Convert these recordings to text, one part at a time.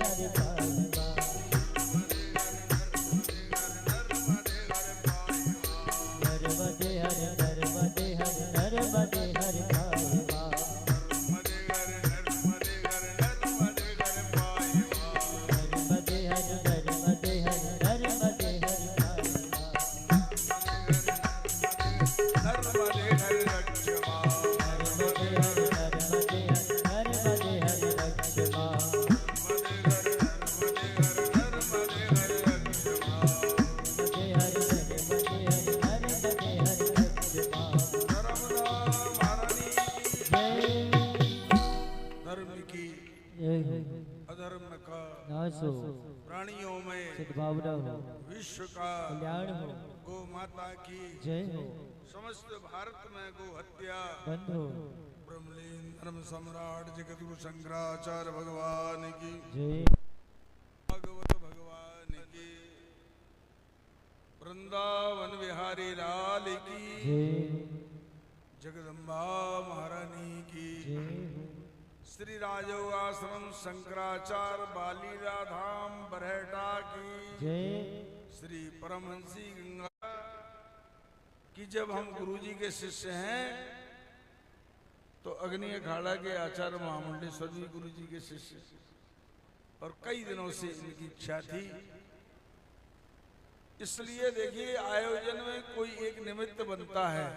हरि भाई बा। नर्मदे हरि नर्मदे हरि नर्मदे हरि भाई बा। नर्मदे हरि नर्मदे हरि नर्मदे हरि भाई बा। नर्मदे हरि रक्षमा नर्मदे हरि नर्मदे हरि नर्मदे हरि रक्षमा। नर्मदे हरि नर्मदे हरि नर्मदे हरि रक्षमा। धर्म की जय हो। अधर्म का नाश हो, प्राणियों में सद्भावना हो, विश्व का कल्याण हो। गौ माता की जय हो। समस्त भारत में गो हत्या बंद हो। ब्रह्मलीन धर्म सम्राट जगतगुरु शंकराचार्य भगवान की जय। भागवत भगवान की वृंदावन बिहारी लाल की जय। जगदम्बा महारानी की जय हो। श्री राजोगाश्रम शंकराचार्य बालीला धाम बरहटा की जय। श्री परमहंसी गंगा कि जब हम गुरुजी के शिष्य हैं तो अग्नि अखाड़ा के आचार्य महामंडलेश्वर जी गुरुजी के शिष्य और कई दिनों से इनकी इच्छा थी। इसलिए देखिए आयोजन में कोई एक निमित्त बनता है,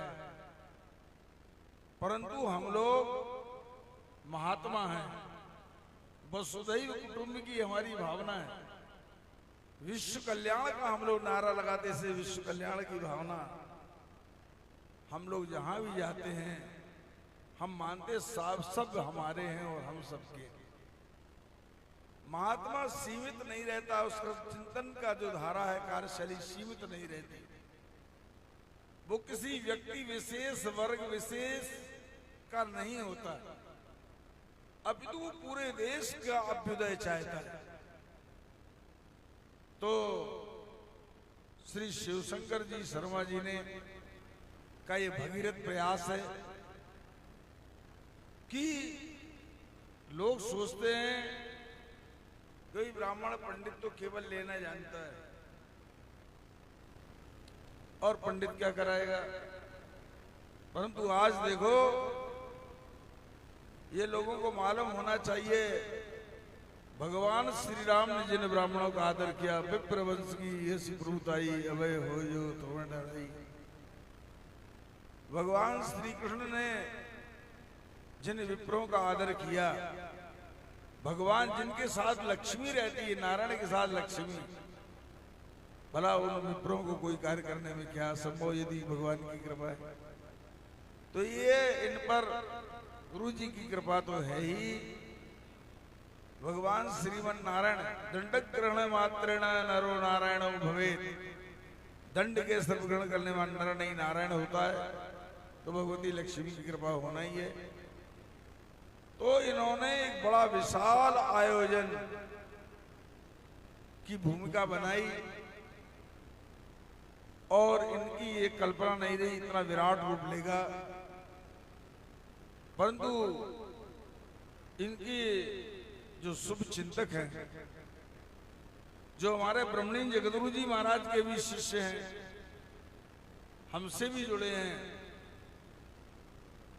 परंतु हम लोग महात्मा हैं। वसुधैव कुटुंब की हमारी भावना है। विश्व कल्याण का हम लोग नारा लगाते से विश्व कल्याण की भावना हम लोग जहां भी जाते हैं हम मानते सब हमारे हैं और हम सबके। महात्मा सीमित नहीं रहता, उसका चिंतन का जो धारा है कार्यशैली सीमित नहीं रहती। वो किसी व्यक्ति विशेष वर्ग विशेष का नहीं होता, अपितु वो पूरे देश का अभ्युदय चाहता है। तो श्री शिवशंकर जी शर्मा जी ने का ये भगीरथ प्रयास है कि लोग सोचते हैं कोई ब्राह्मण पंडित तो केवल लेना जानता है और पंडित क्या कराएगा, परंतु आज देखो ये लोगों को मालूम होना चाहिए भगवान श्री राम ने जिन ब्राह्मणों का आदर किया, विप्र वंश की यश प्रभुताई अभय हो जो तुम्हें डराई। भगवान श्री कृष्ण ने जिन विप्रों का आदर किया, भगवान जिनके साथ लक्ष्मी रहती है, नारायण के साथ लक्ष्मी, भला उन विप्रों को कोई कार्य करने में क्या संभव यदि भगवान की कृपा है। तो ये इन पर गुरु जी की कृपा तो है ही। भगवान श्रीमन नारायण दंड ग्रहण मात्रेण नरो नारायण भवेत, दंड के सर्व ग्रहण करने वाला नर नहीं नारायण होता है, तो भगवती लक्ष्मी की कृपा होना ही है। तो इन्होंने एक बड़ा विशाल आयोजन की भूमिका बनाई और इनकी ये कल्पना नहीं रही इतना विराट रूप लेगा, परंतु इनकी जो शुभ चिंतक हैं, जो हमारे ब्रह्मलीन जगतगुरु जी महाराज के भी शिष्य हैं, हमसे भी जुड़े हैं,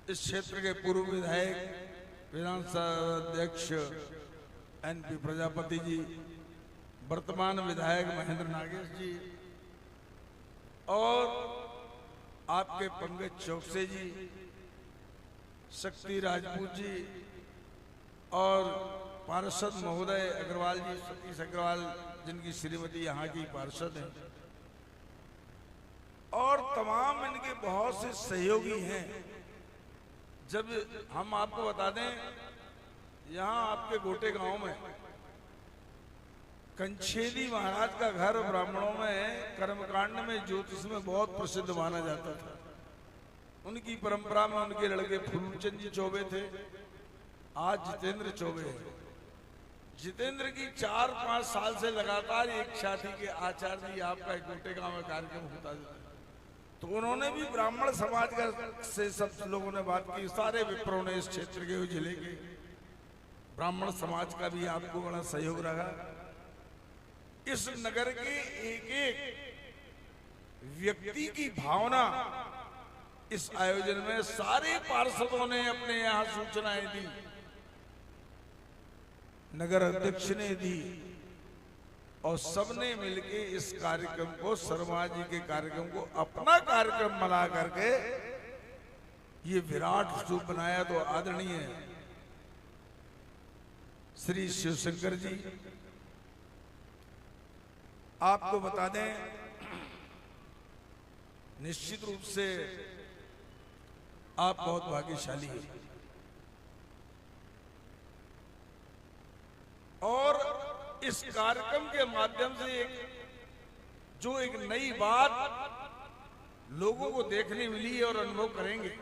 इस क्षेत्र के पूर्व विधायक विधानसभा अध्यक्ष एनपी प्रजापति जी, वर्तमान विधायक महेंद्र नागेश जी और आपके पंकज चौकसे जी, शक्ति राजपूत जी और पार्षद महोदय अग्रवाल जी, सतीश अग्रवाल जिनकी श्रीमती यहाँ की पार्षद हैं, और तमाम इनके बहुत से सहयोगी हैं। जब हम आपको बता दें, यहाँ आपके गोटे गांव में कंछेदी महाराज का घर ब्राह्मणों में कर्मकांड में ज्योतिष में बहुत प्रसिद्ध माना जाता था। उनकी परंपरा में उनके लड़के फूलचंद जी चौबे थे, आज जितेंद्र चौबे है। जितेंद्र की 4-5 साल से लगातार एक इच्छा थी कि आचार्य जी आपका एक गोटे गांव में कार्यक्रम होता है, तो उन्होंने भी ब्राह्मण समाज का से सब लोगों ने बात की, सारे विप्रों ने इस क्षेत्र के जिले के ब्राह्मण समाज का भी आपको बड़ा सहयोग रहा। इस नगर के एक एक व्यक्ति की भावना इस आयोजन में सारे पार्षदों ने अपने यहां सूचनाएं दी, नगर अध्यक्ष ने दी और सबने मिलके इस कार्यक्रम को, शर्मा जी के कार्यक्रम को अपना कार्यक्रम बना करके ये विराट स्वरूप बनाया। तो आदरणीय श्री शिवशंकर जी, आपको बता दें, निश्चित रूप से आप बहुत भाग्यशाली हैं और इस कार्यक्रम के माध्यम से एक नई बात लोगों को देखने मिली और अनुभव करेंगे।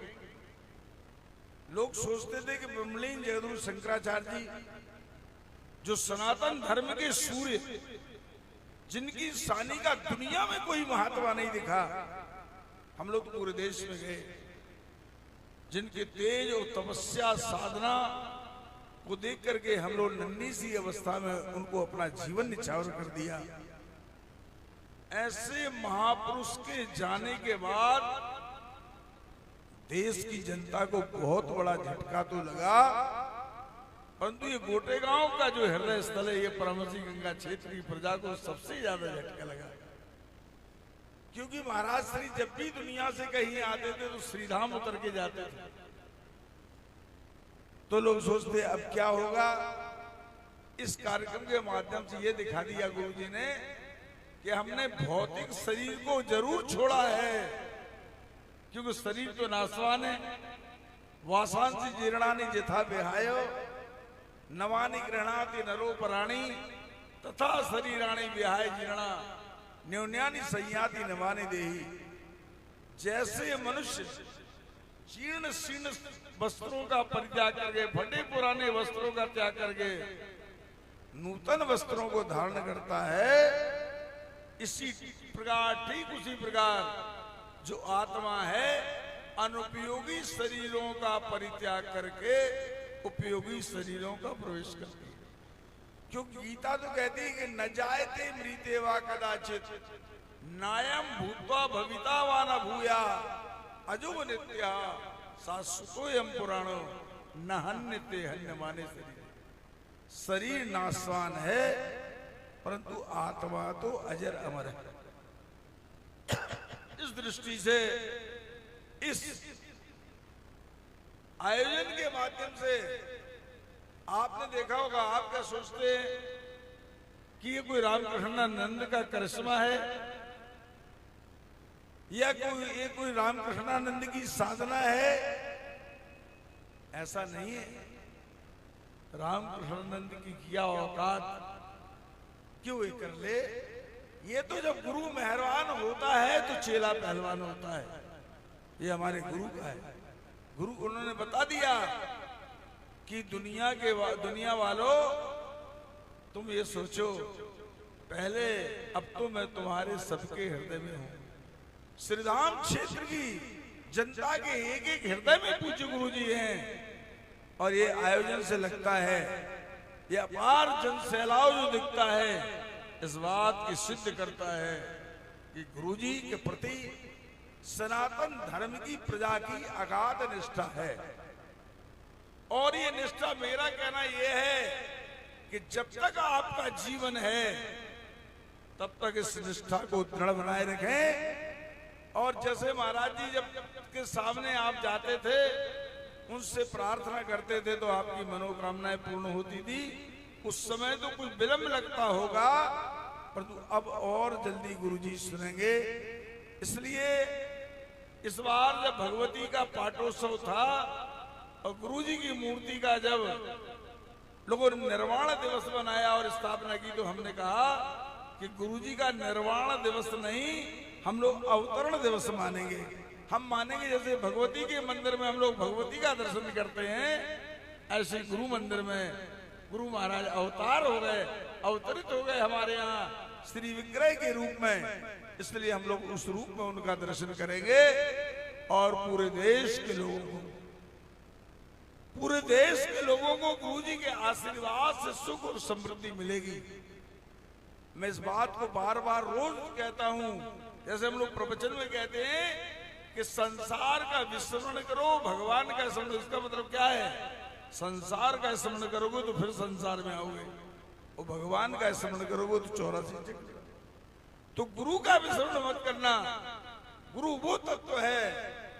लोग सोचते थे कि ब्रह्मलीन जगद्गुरु शंकराचार्य जी, जो सनातन धर्म के सूर्य, जिनकी सानी का दुनिया में कोई महत्व नहीं दिखा, हम लोग तो पूरे देश में गए, जिनके तेज और तपस्या साधना को देख करके हम लोग नन्ही सी अवस्था में उनको अपना जीवन निछावर कर दिया। ऐसे महापुरुष के जाने के बाद देश की जनता को बहुत बड़ा झटका तो लगा, परंतु ये गोटेगांव का जो हृदय स्थल है, ये परमहंसी गंगा क्षेत्र की प्रजा को सबसे ज्यादा झटका लगा। क्योंकि महाराज श्री जब भी दुनिया से कहीं आते थे तो श्रीधाम उतर के जाते थे। तो लोग सोचते अब क्या होगा। इस कार्यक्रम के माध्यम से ये दिखा दिया गुरु जी ने कि हमने भौतिक शरीर को जरूर छोड़ा है, क्योंकि शरीर तो नाशवान है। वासांसी जीर्णानि यथा विहायो नवानि गृह्णाति नरो पराणि तथा शरीराणि विहाय जीर्णा न्यून्यानि संयाति नवानि देहि। जैसे मनुष्य जीर्ण शीर्ण वस्त्रों का परित्याग करके, फटे पुराने वस्त्रों का त्याग करके नूतन वस्त्रों को धारण करता है, इसी प्रकार, ठीक उसी प्रकार जो आत्मा है अनुपयोगी शरीरों का परित्याग करके उपयोगी शरीरों का प्रवेश करती है। क्योंकि गीता तो कहती है कि न जायते मृते वा कदाचित नायम भूत्वा भविता वा न भूया अजो नित्या शाश्वतोयम पुराणो न हन्यते हन्यमाने शरीर। शरीर नाशवान है परंतु आत्मा तो अजर अमर है। इस दृष्टि से इस आयोजन के माध्यम से आपने देखा होगा, आप क्या सोचते हैं कि ये कोई रामकृष्णानंद का करिश्मा है या कोई रामकृष्णानंद की साधना है? ऐसा नहीं है। रामकृष्णानंद की किया औकात क्यों ये कर ले। ये तो जब गुरु मेहरबान होता है तो चेला पहलवान होता है। ये हमारे गुरु का है। गुरु उन्होंने बता दिया कि दुनिया वालों, तुम ये सोचो पहले, अब तो मैं तुम्हारे सबके हृदय में हूं। श्रीधाम क्षेत्र की जनता के एक एक हृदय में पूज्य गुरु जी हैं। और ये आयोजन से लगता है, ये अपार जन सैलाव जो दिखता है, इस बात की सिद्ध करता है कि गुरु जी के प्रति सनातन धर्म की प्रजा की अगाध निष्ठा है। और ये निष्ठा, मेरा कहना यह है कि जब तक आपका जीवन है तब तक इस निष्ठा को दृढ़ बनाए रखें। और जैसे महाराज जी जब के सामने आप जाते थे, उनसे प्रार्थना करते थे तो आपकी मनोकामनाएं पूर्ण होती थी। उस समय तो कुछ विलंब लगता होगा, परंतु अब और जल्दी गुरुजी सुनेंगे। इसलिए इस बार जब भगवती का पाटोत्सव था और गुरुजी की मूर्ति का जब लोगों ने निर्वाण दिवस बनाया और स्थापना की, तो हमने कहा कि गुरुजी का निर्वाण दिवस नहीं, हम लोग अवतरण दिवस मानेंगे। हम मानेंगे जैसे भगवती के मंदिर में हम लोग भगवती का दर्शन करते हैं, ऐसे गुरु मंदिर में गुरु महाराज अवतार हो गए, अवतरित हो गए हमारे यहाँ श्री विग्रह के रूप में। इसलिए हम लोग उस रूप में उनका दर्शन करेंगे और पूरे देश के लोगों को, पूरे देश के लोगों को गुरु जी के आशीर्वाद से सुख और समृद्धि मिलेगी। मैं इस बात को बार बार रोज कहता हूं, जैसे हम लोग प्रवचन में कहते हैं कि संसार का विस्मरण करो, भगवान का स्मरण। इसका मतलब क्या है? संसार का स्मरण करोगे तो फिर संसार में आओगे, और भगवान का स्मरण करोगे तो 84 चक्र। तो गुरु का विस्मरण मत करना। गुरु वो तत्व है,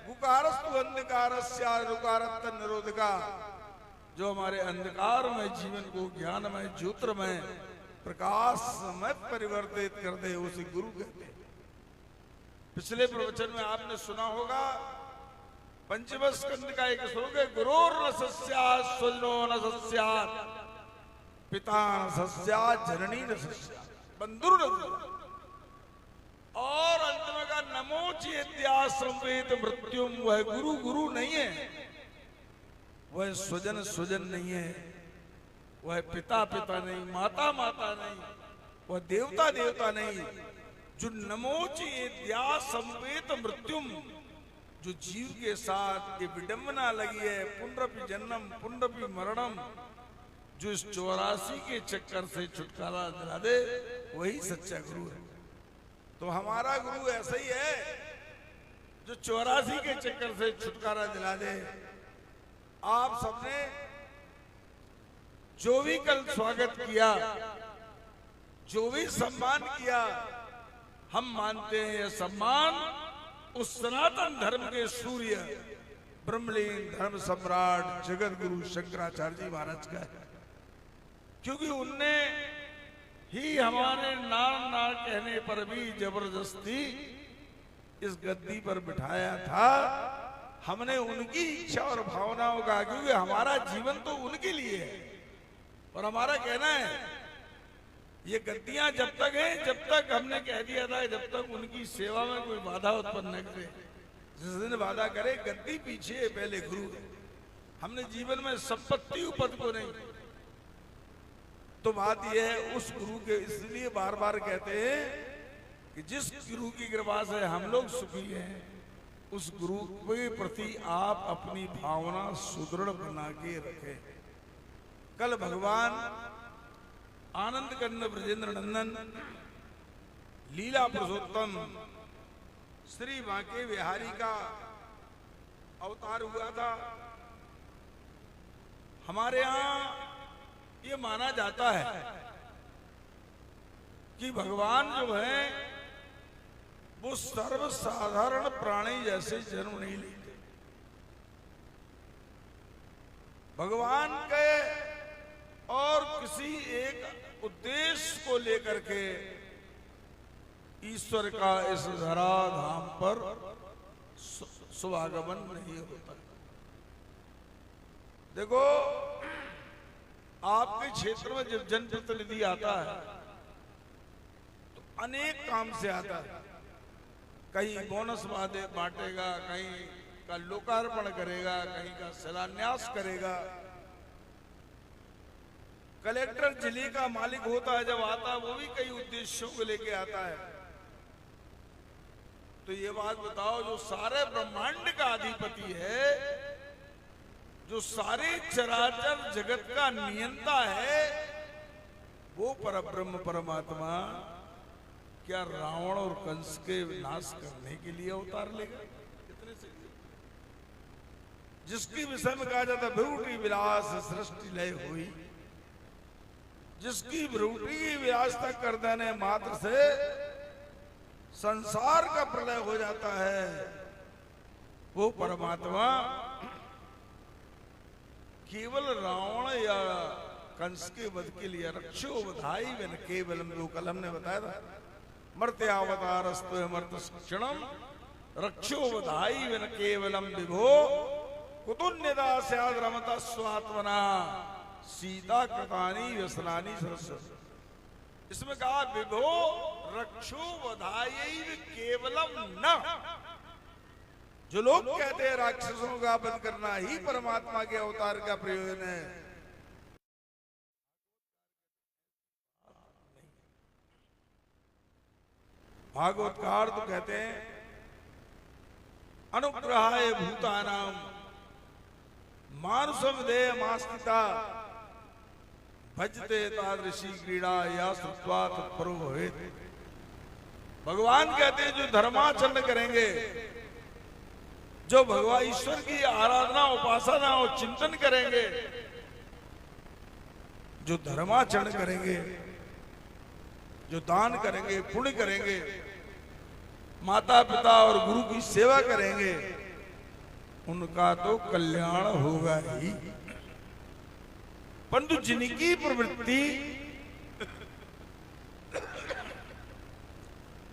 गुकारस्तु अंधकारस्या रुकारत्त निरोधका, जो हमारे अंधकार में जीवन को ज्ञान में ज्योतिर्मय प्रकाश में परिवर्तित कर दे, उसे गुरु कहते हैं। पिछले प्रवचन में आपने सुना होगा पंचम स्कंद का एक श्लोक है, गुरोर न सस्यात् स्वजनो न सस्यात् पिता न सस्यात् जननी न सस्यात् बंधुर न सस्यात्। और अंत में का नमो चेत्या संवेद मृत्युम, वह गुरु गुरु नहीं है, वह स्वजन स्वजन नहीं है, वह पिता पिता नहीं, माता माता नहीं, वह देवता देवता नहीं। जो नमोच एद्या संवेद मृत्युम, जो जीव के साथ ये विडंबना लगी है, पुनरपि जन्म पुनरपि मरणम, जो इस 84 के चक्कर से छुटकारा दिला दे, वही सच्चा गुरु है। तो हमारा गुरु ऐसा ही है जो 84 के चक्कर से छुटकारा दिला दे। आप सबने जो भी कल स्वागत किया, जो भी सम्मान किया, हम मानते हैं यह सम्मान उस सनातन धर्म के सूर्य ब्रह्मलीन धर्म सम्राट जगत गुरु शंकराचार्य जी महाराज का है, क्योंकि उनने ही हमारे नाम ना कहने पर भी जबरदस्ती इस गद्दी पर बिठाया था। हमने उनकी इच्छा और भावनाओं का, क्योंकि हमारा जीवन तो उनके लिए है, और हमारा कहना है ये गद्दियां जब तक हैं, जब तक हमने कह दिया था जब तक उनकी सेवा में कोई बाधा उत्पन्न न करे। जिस दिन बाधा करे, गद्दी पीछे पहले गुरु है। हमने जीवन में संपत्ति उपद को नहीं। तो बात यह है उस गुरु के, इसलिए बार बार कहते हैं कि जिस गुरु की कृपा से हम लोग सुखी हैं, उस गुरु के प्रति आप अपनी भावना सुदृढ़ बना के रखें। कल भगवान आनंद कंद ब्रजेंद्र नंदन लीला पुरुषोत्तम श्री बांके बिहारी का अवतार हुआ था। हमारे यहाँ ये माना जाता है कि भगवान जो है वो सर्वसाधारण प्राणी जैसे जन्म नहीं लेते। भगवान के और किसी एक उद्देश्य को लेकर के ईश्वर का इस धरा धाम पर शुभागमन नहीं होता। देखो, आपके क्षेत्र में जब जनप्रतिनिधि आता है तो अनेक काम से आता है। कहीं बोनस बांटेगा, कहीं का लोकार्पण करेगा, कहीं का शिलान्यास करेगा। कलेक्टर जिले का मालिक होता है, जब आता है वो भी कई उद्देश्यों को लेके आता है। तो ये बात बताओ, जो सारे ब्रह्मांड का अधिपति है, जो सारे चराचर जगत का नियंता है, वो परब्रह्म परमात्मा क्या रावण और कंस के नाश करने के लिए अवतार लेगा? कितने से जिसके विषय में कहा जाता भ्रूटी विलास सृष्टि लय हुई, जिसकी भ्रूटी विलासता कर देने मात्र से संसार का प्रलय हो जाता है, वो परमात्मा केवल रावण या कंस के वध के लिए रक्षो वधाई न केवलम, जो कल हमने बताया था, मर्त्यावतारस्तु मर्त क्षणम रक्षो वधाई न केवलम विभो कुतुन्यदा स्याद् रमता स्वात्मना सीता कृतानि व्यसनानि सरस। इसमें कहा विभो रक्षो वधाई केवलम न। जो लोग कहते हैं राक्षसों का वध करना ही परमात्मा के अवतार का प्रयोजन है, भागवतकार तो कहते हैं अनुग्रहाय भूतानां मानुषम देहमास्थिता भजते तादृशी क्रीड़ा या श्रुत्वा तत्परो भवेत्। भगवान कहते हैं जो धर्माचरण करेंगे, जो भगवान ईश्वर की आराधना उपासना और चिंतन करेंगे, जो धर्माचरण करेंगे, जो दान करेंगे, पुण्य करेंगे, माता पिता और गुरु की सेवा करेंगे, उनका तो कल्याण होगा ही। परंतु जिनकी प्रवृत्ति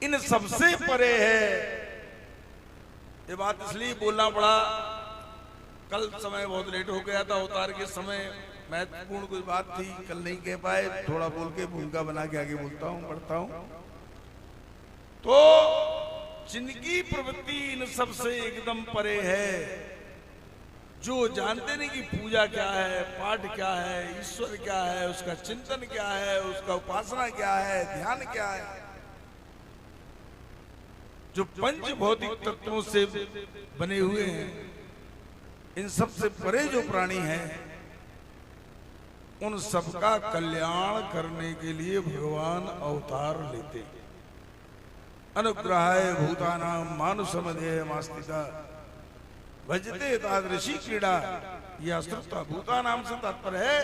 इन सबसे परे है, ये बात इसलिए बोलना पड़ा, कल समय बहुत लेट हो गया था, अवतार के समय महत्वपूर्ण कोई बात थी, कल नहीं कह पाए, थोड़ा बोल के भूमिका बना के आगे बोलता हूं, बढ़ता हूं। तो जिनकी प्रवृत्ति इन सबसे एकदम परे है, जो जानते नहीं कि पूजा क्या है, पाठ क्या है, ईश्वर क्या है, उसका चिंतन क्या है, उसका उपासना क्या है, ध्यान क्या है, जो पंच भौतिक तत्वों से बने हुए हैं, इन सबसे परे जो प्राणी हैं, उन सबका कल्याण करने के लिए भगवान अवतार लेते हैं। अनुग्रहाय भूतानां मानुषम देहमास्थिता भजते तादृशी क्रीड़ा, यह श्रुत्वा। भूतानां से तात्पर्य है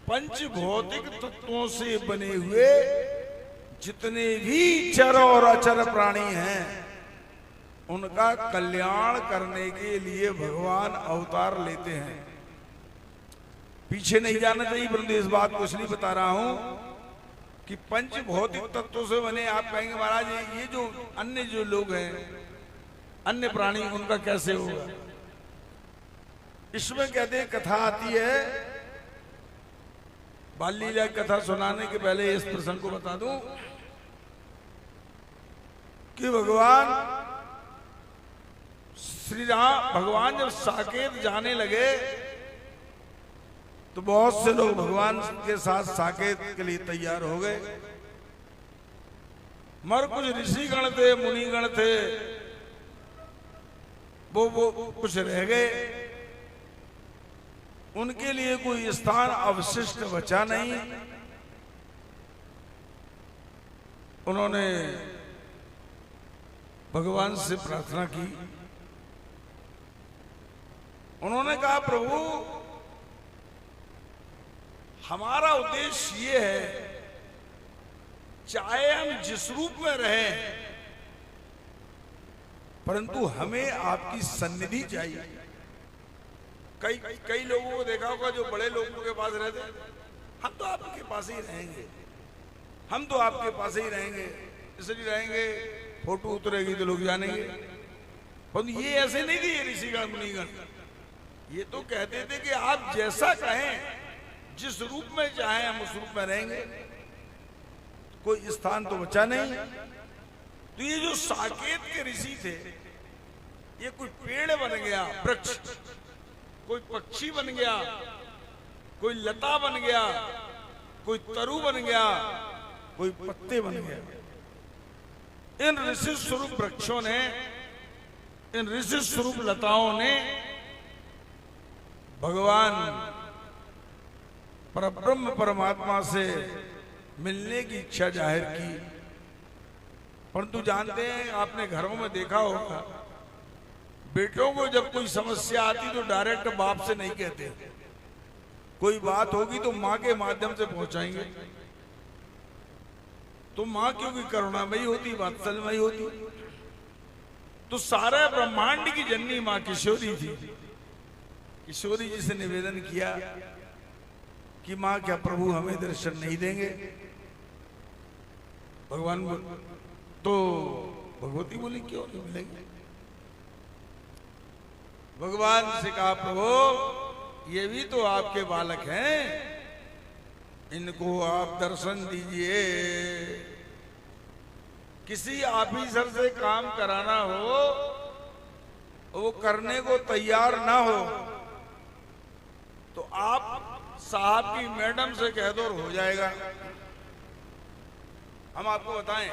पंच भौतिक तत्वों से बने हुए जितने भी चर और अचर प्राणी हैं, उनका कल्याण करने के लिए भगवान अवतार लेते हैं। पीछे नहीं जाना चाहिए, परंतु इस बात को इसलिए बता रहा हूं कि पंच भौतिक तत्वों से बने, आप कहेंगे महाराज ये जो अन्य जो लोग हैं, अन्य प्राणी, उनका कैसे होगा? इसमें कहते हैं कथा आती है, बाल लीला कथा सुनाने के पहले इस प्रसंग को बता दूं कि भगवान श्री राम, भगवान जब साकेत जाने लगे तो बहुत से लोग भगवान के साथ साकेत के लिए तैयार हो गए, मगर कुछ ऋषिगण थे, मुनिगण थे, वो कुछ रह गए, उनके लिए कोई स्थान अवशिष्ट बचा नहीं। उन्होंने भगवान से प्रार्थना की, उन्होंने कहा प्रभु हमारा उद्देश्य ये है, चाहे हम जिस रूप में रहें, परंतु हमें आपकी सन्निधि चाहिए। कई लोगों को देखा होगा जो बड़े लोगों के पास रहते, हम तो आपके पास ही रहेंगे, हम तो आपके पास ही रहेंगे, इसलिए रहेंगे, फोटो उतरेगी तो लोग जानेंगे। परंतु ये ऐसे नहीं थे ऋषिगण मुनिगण, ये तो कहते थे कि आप जैसा कहें, जिस रूप में चाहें हम उस रूप में रहेंगे, कोई स्थान तो बचा नहीं। तो ये जो साकेत के ऋषि थे, ये कोई पेड़ बन गया, वृक्ष, कोई पक्षी बन गया, कोई लता बन गया, कोई तरु बन गया, कोई पत्ते बन गया। इन ऋषि स्वरूप वृक्षों ने, इन ऋषि स्वरूप लताओं ने भगवान परब्रह्म परमात्मा से मिलने की इच्छा जाहिर की। परंतु जानते हैं, आपने घरों में देखा होगा, बेटों को जब कोई समस्या आती तो डायरेक्ट बाप से नहीं कहते, कोई बात होगी तो माँ के माध्यम से पहुंचाएंगे। तो माँ क्योंकि करुणामयी होती, वात्सल्यमयी होती, तो सारा ब्रह्मांड की जननी माँ किशोरी थी। किशोरी जी से निवेदन किया कि माँ क्या प्रभु हमें दर्शन नहीं देंगे? भगवान तो भगवती बोली क्यों नहीं मिलेंगे? भगवान से कहा प्रभु ये भी तो आपके बालक हैं, इनको आप दर्शन दीजिए। किसी ऑफिसर से काम कराना हो, वो करने को तैयार ना हो, तो आप साहब की मैडम से कह दो और हो जाएगा। हम आपको बताएं,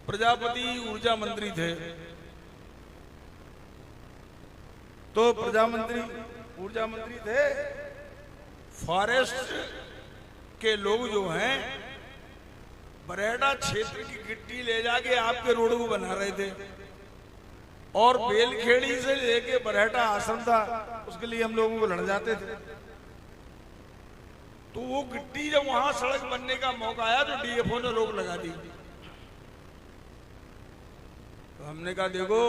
प्रजापति ऊर्जा मंत्री थे, तो प्रधानमंत्री ऊर्जा मंत्री थे, फॉरेस्ट के लोग जो हैं बरेड़ा क्षेत्र की गिट्टी ले जाके आपके रोड को बना रहे थे, और बेलखेड़ी से लेके बरहेटा आश्रम था, उसके लिए हम लोगों को लड़ जाते थे। तो वो गिट्टी जब वहां सड़क बनने का मौका आया तो डीएफओ ने रोक लगा दी। तो हमने कहा देखो,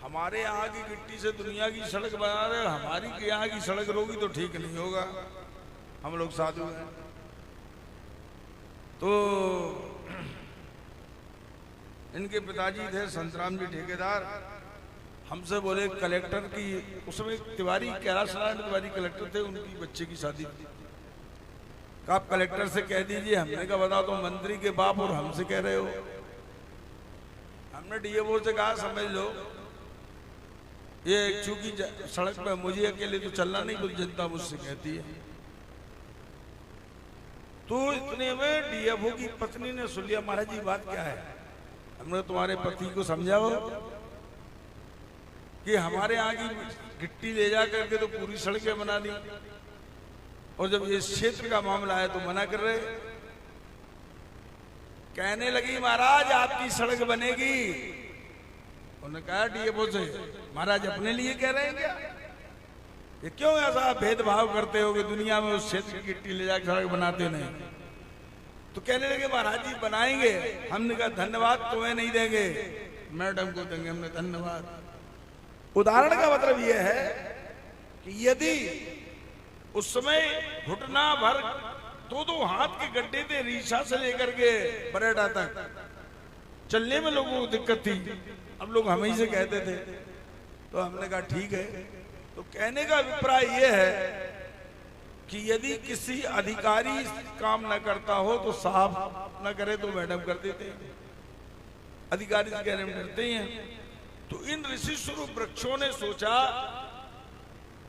हमारे यहाँ की गिट्टी से दुनिया की सड़क बना रहे, हमारी यहाँ की सड़क रोगी तो ठीक नहीं होगा, हम लोग साधु हैं। तो इनके पिताजी थे संतराम जी ठेकेदार, हमसे बोले कलेक्टर की, उसमें तिवारी कैलाश नारायण तिवारी कलेक्टर थे, उनकी बच्चे की शादी थी, कहा आप कलेक्टर से कह दीजिए। हमने कहा बताओ, तो मंत्री के बाप और हमसे कह रहे हो। हमने डीएफओ से कहा समझ लो, ये चूंकि सड़क पे मुझे अकेले तो चलना नहीं, कुछ जनता मुझसे कहती है। तो इतने में डीएफओ की पत्नी ने सुन लिया, महाराज जी बात क्या है। हमने तुम्हारे पति को समझाओ कि हमारे यहाँ की गिट्टी ले जा करके तो पूरी सड़कें बना दी, और जब इस क्षेत्र का मामला है तो मना कर रहे। कहने लगी महाराज आपकी सड़क बनेगी। उन्होंने कहा डीएफओ से, महाराज अपने लिए कह रहे हैं क्या, ये क्यों ऐसा भेदभाव करते हो कि दुनिया में उस क्षेत्र की गिट्टी ले जाकर सड़क बनाते नहीं। तो कहने लगे महाराज जी बनाएंगे। हमने कहा धन्यवाद, तुम्हें नहीं देंगे, मैडम को देंगे। हमने धन्यवाद। उदाहरण का मतलब यह है कि यदि उस समय घुटना भर दो हाथ के गड्ढे थे रीछा से लेकर के बरेड़ा तक, चलने में लोगों को दिक्कत थी, अब लोग हमें ही से कहते थे। तो हमने कहा ठीक है। तो कहने का अभिप्राय यह है कि यदि किसी अधिकारी काम न करता हो तो साहब न करे तो मैडम कर देते हैं, अधिकारी से कहने में डरते ही हैं। तो इन ऋषि स्वरूप वृक्षों ने सोचा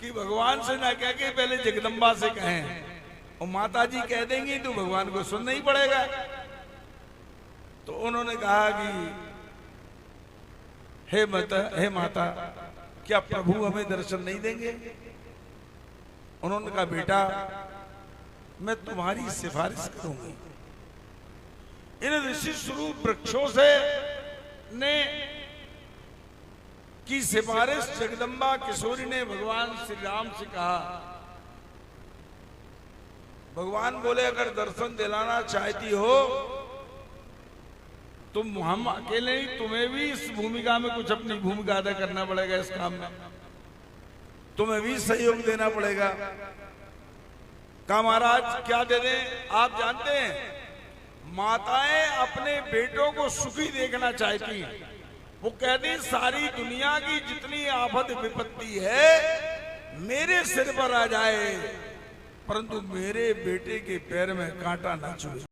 कि भगवान से ना कह के पहले जगदम्बा से कहें, और माता जी कह देंगी तो भगवान को सुनना ही पड़ेगा। तो उन्होंने कहा कि हे माता क्या प्रभु हमें दर्शन नहीं देंगे। उन्होंने कहा बेटा मैं तुम्हारी सिफारिश करूंगी। इन ऋषि स्वरूप वृक्षों से ने की सिफारिश जगदम्बा किशोरी ने भगवान श्री राम से कहा। भगवान बोले अगर दर्शन दिलाना चाहती हो तुम, हम अकेले ही, तुम्हें भी इस भूमिका में कुछ अपनी भूमिका अदा करना पड़ेगा, इस काम में तुम्हें भी सहयोग देना पड़ेगा। कहा महाराज क्या दे दें। आप जानते हैं माताएं अपने बेटों को सुखी देखना चाहती हैं। वो कहती हैं सारी दुनिया की जितनी आफत विपत्ति है मेरे सिर पर आ जाए, परंतु मेरे बेटे के पैर में कांटा ना चुभे।